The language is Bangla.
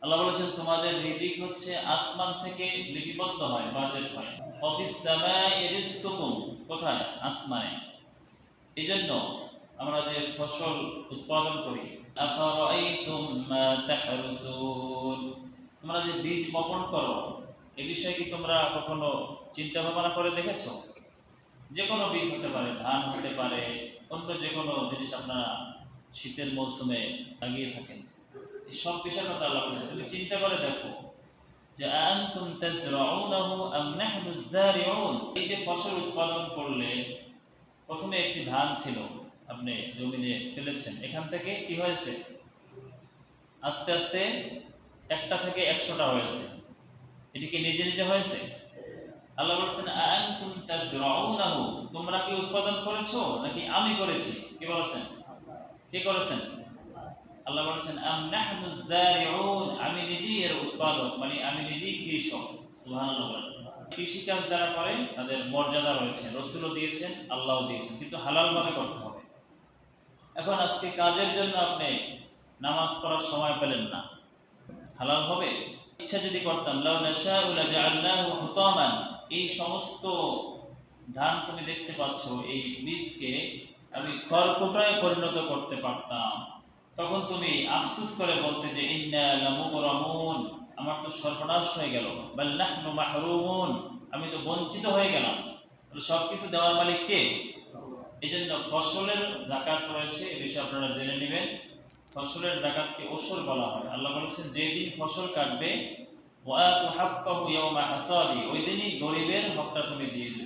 আল্লাহ বলেছেন তোমাদের রিজিক হচ্ছে আসমান থেকে লিপিবদ্ধ হয়, বাজেট হয়। অফিস সামাই রিজকুকুম, কোথায়? আসমানে। এই জন্য আমরা যে ফসল উৎপাদন করি, আফারাআইতুম মা তাহরুসুন, তোমরা যে বীজ বপন করো, এ বিষয়ে কি তোমরা কখনো চিন্তা ভাবনা করে দেখেছো? যে কোনো বীজ হতে পারে, ধান হতে পারে, অন্য যে কোনো জিনিস আপনারা শীতের মৌসুমে লাগিয়ে থাকেন, এই সব বিষয়ের কথা আল্লাহ বলেছেন। তুমি চিন্তা করে দেখো যে আনতুম তাজরাউনাহু আম নাহনুজ জারিউন, এই যে ফসল উৎপাদন করলে, প্রথমে একটি ধান ছিল, আপনি জমিনে ফেলেছেন, এখান থেকে কি হয়েছে? আস্তে আস্তে একটা থেকে 100টা হয়েছে। এটি কি নিজে নিজে হয়েছে? আল্লাহ বলছেন আনতুম তাজরাউনাহু, তোমরা কি উৎপাদন করেছো নাকি আমি করেছি? কি বলেছেন? কে করেছেন? আল্লাহ বলছেন আম নাহনুজ জারিউন, আমি নিজেই এর উৎপাদক, মানে আমি নিজেই কৃষক। সুবহানাল্লাহ। কৃষিকাজ যারা করে তাদের মর্যাদা রয়েছে, রাসূলও দিয়েছেন, আল্লাহও দিয়েছেন, কিন্তু হালাল ভাবে করতে হবে। এখন আজকে কাজের জন্য আপনি নামাজ পড়ার সময় পেলেন না, হালাল হবে? ইচ্ছা যদি করতাম, লাউ নাশাউ লাজআলনাহু হুতামান, এই সমস্ত ধান তুমি দেখতে পাচ্ছ, এই বীজকে আমি খড়কুটায় পরিণত করতে পারতাম। তখন তুমি আফসোস করে বলতে যে ইন্না লামুগরামুন, আমার তো সর্বনাশ হয়ে গেল, বাল নাহনু মাহরুমুন, আমি তো বঞ্চিত হয়ে গেলাম। তাহলে সবকিছু দেওয়ার মালিক কে? এই জন্য ফসলের যাকাত রয়েছে, এ বিষয়ে আপনারা জেনে নেবেন। ফসলের যাকাতকে ওসর বলা হয়। আল্লাহ বলেছেন যেদিন ফসল কাটবে, ওয়াতু হাক্কাহু ইয়াওমা হাসাদি, ওই দিনই গরিবের হকটা তুমি দিয়ে দিবে।